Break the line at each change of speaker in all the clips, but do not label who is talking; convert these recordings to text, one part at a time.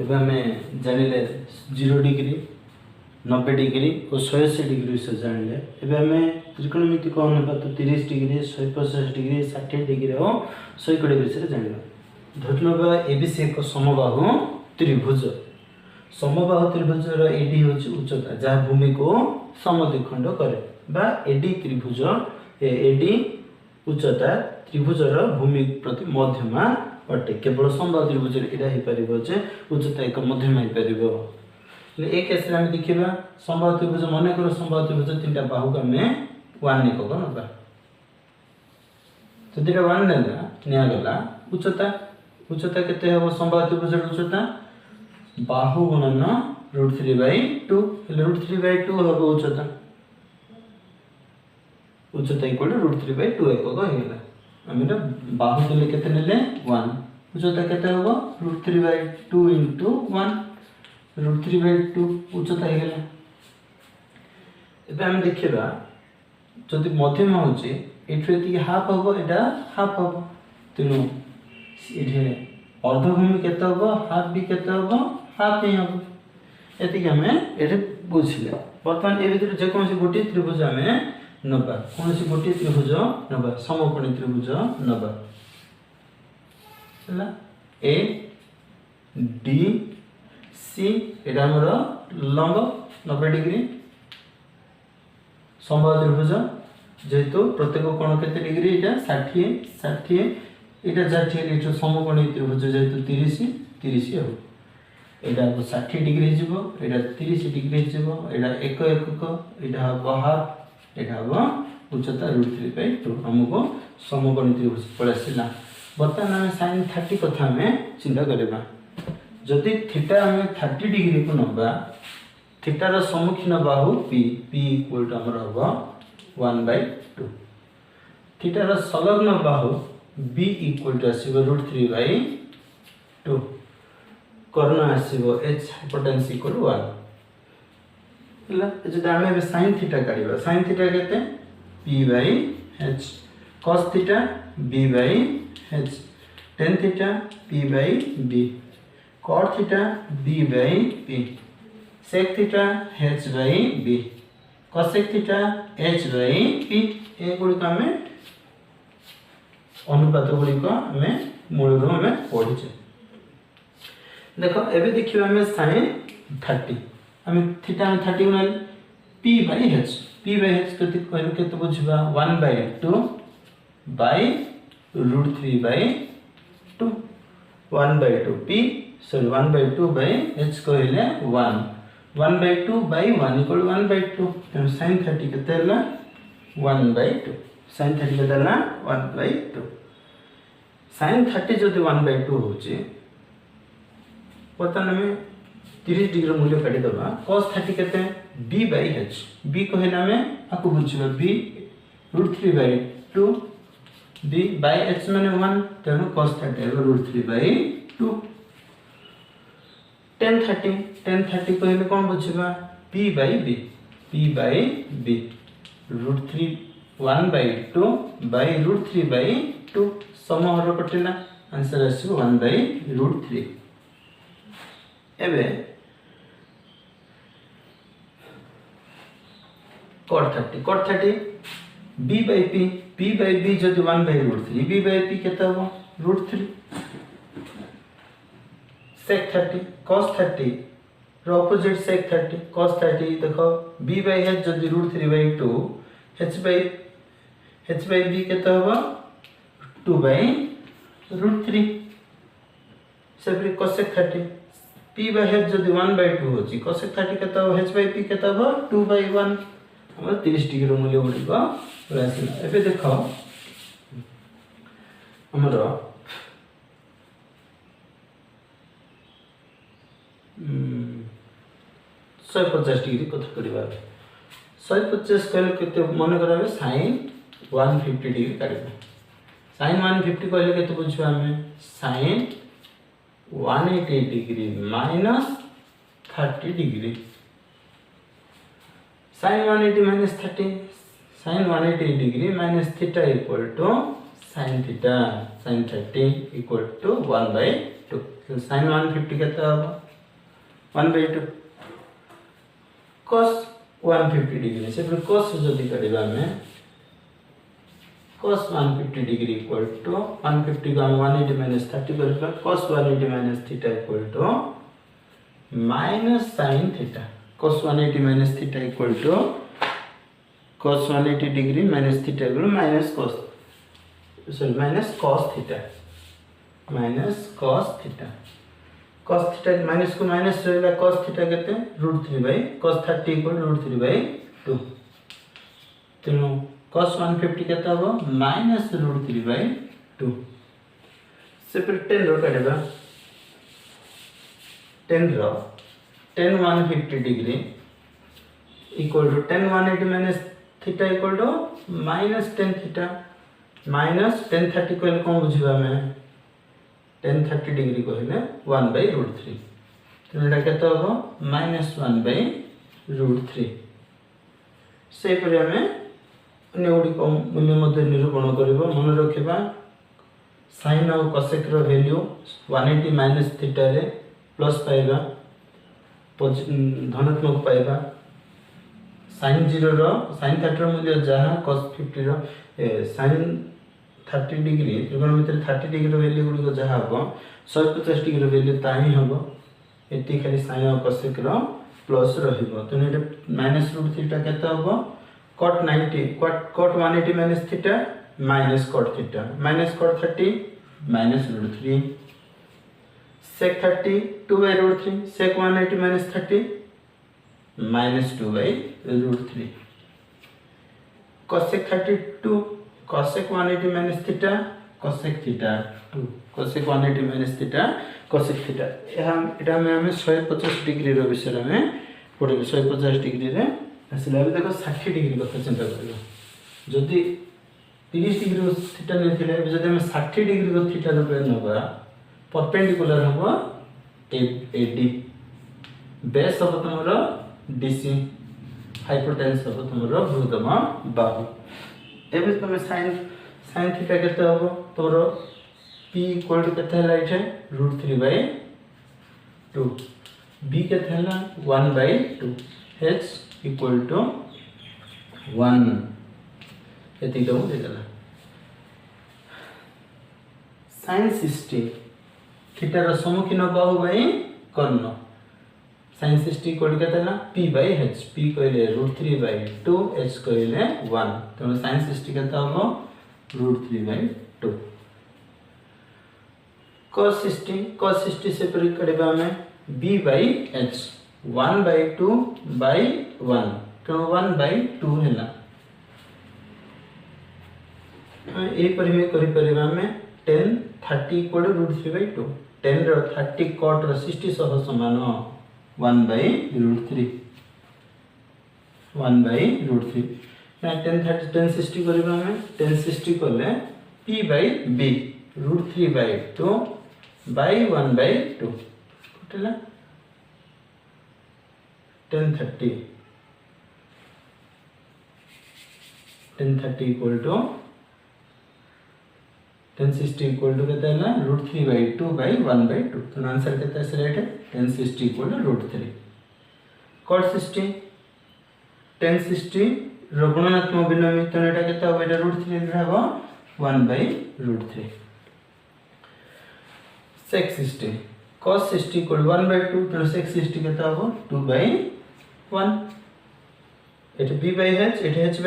एवं आम जानिले 0 degree 90 degree और 180 डिग्री विषय जानिले एवं आम त्रिकोणमितिक अनुपात 30 डिग्री 150 डिग्री 60 डिग्री और 120 विषय जानिले धरनवा एबीसी एक समबाहु त्रिभुज समबाहु त्रिभुजर एडी होची उच्चता जहाँ भूमि को समद्विखंड करे बा एडी त्रिभुज एडी उच्चता त्रिभुजर भूमि प्रति मध्यमा अटे केवल समबाहु त्रिभुज एटा हो पारिबो जे उच्चता एक मध्यमा हो पारिबो ए केस रे हम देखिबा समबाहु त्रिभुज मन कर समबाहु त्रिभुज तीनटा बाहु को हमें 1 एकक नबा तो दिटा 1 नेला निया गला उच्चता उच्चता केते हो समबाहु त्रिभुज उच्चता बाहु गुणन √3/2 √3/2 हो उच्चता उच्चता इक्वल √3/2 एकक हेला आमे बाहु देले केते नेले 1 उच्चता केते हो √3/2 * 1 √3/2 उच्चता हे गेला एबे हम देखिबा जदि मध्यम होची एठेती हाफ होबो एटा हाफ होबो तेनु एठे अर्धभूमि केते होबो हाफ भी केते होबो हाफ ही होबो एति के हमें एठे बुझिले वर्तमान ए भीतर जे कोनसी गोटी त्रिभुज हमें नबा कोनसी गोटी त्रिभुज नबा समकोणी त्रिभुज नबा हला ए डी सी एटा हमर लंब 90 डिग्री समबाहु त्रिभुज जेहेतु प्रत्येक कोण केते डिग्री एटा 60 60 एटा 60 एटा समकोणी त्रिभुज जेहेतु 30 30 हो एटा 60 डिग्री जीवो एटा 30 डिग्री जीवो एटा एक एकक एटा हो हाफ एटा हो उच्चता √3/2 हमको समकोणी त्रिभुज पळसिला वर्तमान हम sin 30 कथा में चिंता करबा जदि थीटा हमें 30 डिग्री को नबा theta rho सम्मुखीन Bahu p p equal to हमर होबो 1/2 थीटा रो संलग्न बाहु b इक्वल टू आसीबो √3/2 कर्ण आसीबो h हाइपोटेन्यूस इक्वल 1 हला जदि हमें sin थीटा काढिबा sin थीटा केते p/h cos theta b/h tan theta p/b cot theta b/p sec theta h/b cosec theta h/p ए गुडी का हमें अनुपात गुडी को हमें मूल में पढिचे देखो एबे देखिबा हमें sin 30 हमें थीटा में 30 गुणा p/h केते कहल केते बुझबा 1/2 by √3/2 1/2 p sorry 1/2 by h कहले 1 1/2 by 1 equal 1/2 तो sin 30 केते हला 1/2 sin 30 केते हला 1/2 sin 30 जदि 1/2 होची वर्तमान में 30 डिग्री मूल्य काढी दबा cos 30 केते b/h b कहले हमें आको बुझबा b √3/2 b/h माने 1 तेनु cos 30 √3/2 tan 30 कहले कोन बुझबा p/b √3 1/2 by √3/2 समहर कटिला आंसर आसी 1/√3 एबे cot 30 b/p p/b जदि 1/√3 b/p केता हो √3 sec 30 cos 30 रो ऑपोजिट sec 30 cos 30 देखो b/h जदि √3/2 h/b केता हो 2/√3 सेपरी cosec 30 p/h जदि 1/2 होची cosec 30 केता हो h/p केता हो 2/1 हम 30 डिग्री मूल्य गुडी को रासिला एबे देखो हमर 150 डिग्री कथा करबा 150 कहले केते मन कराबे sin 150 डिग्री काढबा sin 150 कहले केते बुझबा हमें sin 180 degree minus 30 degree sin 180 minus 30 sin 180 degree minus theta equal to sin theta sin 30 equal to 1/2 sin 150 केते हबो 1/2 cos 150 डिग्री से फिर cos जदी करिबा हमें cos 150 डिग्री इक्वल टू 150 को हम 180 माइनस 30 करबा cos 180 minus theta equal to minus sin theta cos 180 minus theta equal to cos 180 degree minus theta equal minus cos sorry minus cos theta cos theta minus को minus रहला cos theta केते √3 cos 30 equal √3/2 तेनु cos 150 केते हबो minus √3/2 से फिर 10 रो काढबा 10 रो tan 150 degree equal to tan 180 minus theta equal to minus tan theta minus tan 30 को कोन बुझिबा में tan 30 डिग्री कहले 1/√3 तो एटा केते हो माइनस 1/√3 से पर हमें अन्य गुडी को मूल्य मध्य निरूपण करबो मन रखिबा sin और cosec रो वैल्यू 180 माइनस थीटा रे प्लस पाइबा धनात्मक पाइबा sin 0 रो sin 30 रो मूल्य जहा cos 50 रो sin 30 डिग्री त्रिकोणमिति 30 डिग्री रो वैल्यू गुडी को जहा हो 150 डिग्री रो वैल्यू ताही हबो एति खाली sin और cosec रो प्लस रहिबो तो एटा माइनस √3 टा केते हबो cot 90 cot 180 minus theta minus cot theta minus cot 30 minus √3 sec 30 2/√3 sec 180 minus 30 minus 2/√3 cosec 32 cosec 180 minus theta cosec theta 2 cosec 180 minus theta cosec theta एटा में हमें 150 डिग्री रो विषय में पड़े 150 डिग्री रे असला अब देखो 60 डिग्री कथा चिंता करियो जदी 30 डिग्री रो थीटा ने थिले जदी हम 60 डिग्री रो थीटा रो नबा परपेंडिकुलर हबो AD बेस हबो तमरो DC हाइपोटेन्स हबो तमरो भूतम बाहु एबे तमे sin थीटा केते हबो तमरो p इक्वल टू केते हला इठे √3/2 b केते हला 1/2 h इक्वल टू 1 एति दो देला sin 60 थीटा रो सम्मुखीन बाहु भाई कर्ण sin 60 इक्वल केते हला p/h p कहले √3/2 h कहले 1 तो sin 60 केते हबो √3/2 cos 60 से प्रयोग करबा में b/h 1/2/1 तो 1/2 हैला ए पर में करि परबा में tan 30 इक्वल √3/2 tan रो 30 cot रो 60 सह समान 1/√3 tan 60 करबा में tan 60 करले p/b √3/2 by 1/2 कटला tan 30 equal to tan 60 equal to केते हला √3/2 by 1/2 तो आंसर केते है राइट है tan 60 equal to √3 cot 60 tan 60 रो गुणात्मक विलोमी तो एटा केते हो एटा √3 रे हबो 1/√3 sec 60 cos 60 इक्वल 1/2 तो sec 60 केते हो 2/1 एटा b/h एटा h/b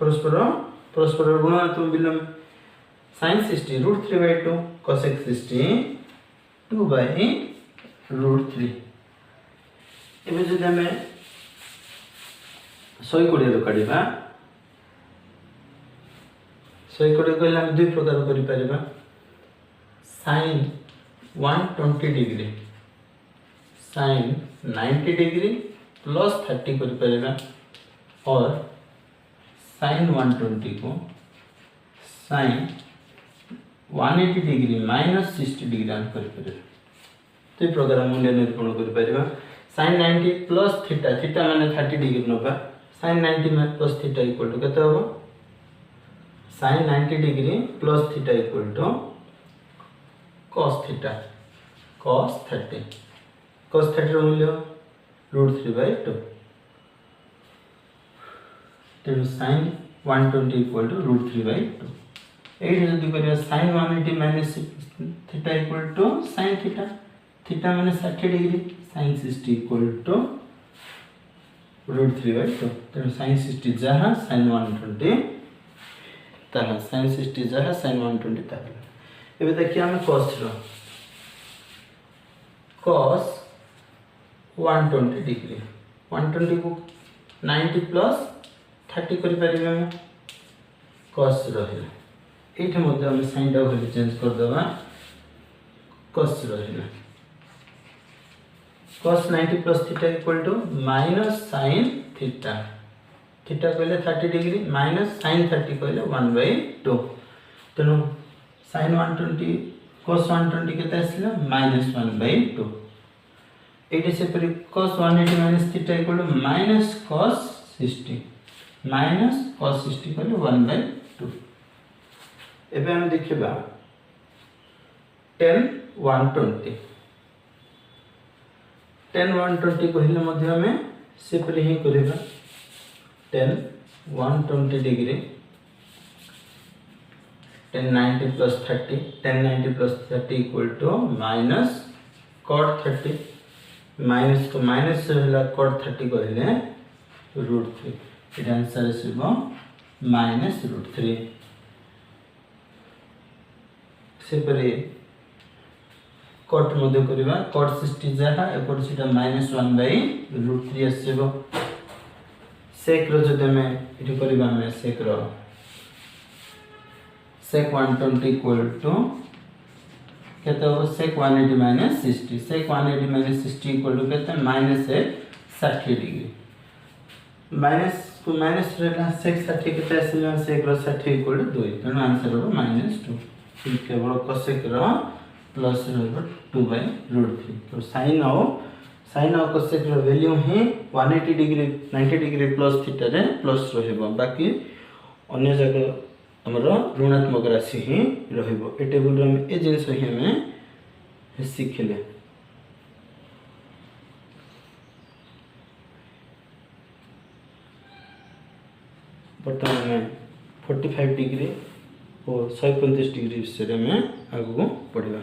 परस्पर गुणात्मक विलोम sin 60 √3/2 cosec 60 2/√3 एबे जदि हमें 120 रो काढिबा 120 कहले हम दुई प्रकार करि परिबा sin 120 degree sin 90 degree plus 30 करि परिबा और sin 120 को sin 180 डिग्री माइनस 60 डिग्री आन करि परिबा तो ये प्रकार मूल्य निरूपण करि परिबा sin 90 प्लस थीटा थीटा माने 30 डिग्री नबा sin 90 में प्लस थीटा इक्वल टू केते होबो sin 90 degree plus theta equal to cos theta cos 30 cos 30 ର ମୂଲ୍ୟ √3/2 ତେଣୁ sin 120 equal to √3/2 ଏଇଠି ଯଦି କରିବା sin 180 minus theta equal to sin theta theta ମାନେ 60 डिग्री sin 60 equal to √3/2 ତେଣୁ sin 60 ଯାହା sin 120 ताहा sin 60 जहा sin 120 ताहा एबे देखिए हम cos रो cos 120 डिग्री 120 को 90 प्लस 30 करि परिबे हम cos रहिला एठे मध्ये हम sin टा भली चेंज कर देबा cos रहिला cos 90 plus theta equal to minus sin theta theta कहले 30 डिग्री माइनस sin 30 कहले 1/2 तेनु sin 120 cos 120 केते आसिला -1/2 एटी से परि cos 180 minus theta equal to minus cos 60 कहले 1/2 एबे हम देखिबा tan 120 कहले मध्ये हमें से परि ही करबा tan 120 degree tan 90 plus 30 tan 90 plus 30 equal to minus cot 30 minus to minus होला cot 30 कहले √3 इट आंसर इसबो -√3 से परे cot मध्ये करबा cot 60 जहा एपर सिटा -1/√3 आसीबो sec रो जदे में इठी करबा में sec 120 equal to केते हो sec 180 minus 60 sec 180 minus 60 equal to केते -60 डिग्री माइनस को माइनस रहला sec 60 केते आसीला sec 60 equal to 2 तनो आंसर हो -2 फिर केवल cosec प्लस रहबो 2/√3 तो sin और cosec रो वैल्यू ही 180 डिग्री 90 डिग्री प्लस थीटा रे प्लस रहबो बाकी अन्य जगह हमरो ऋणात्मक राशि ही रहबो ए टेबल रे हम ए जिंस ही हमें सिखले वर्तमान में 45 डिग्री और 135 डिग्री विषय में आगु पढ़िबा।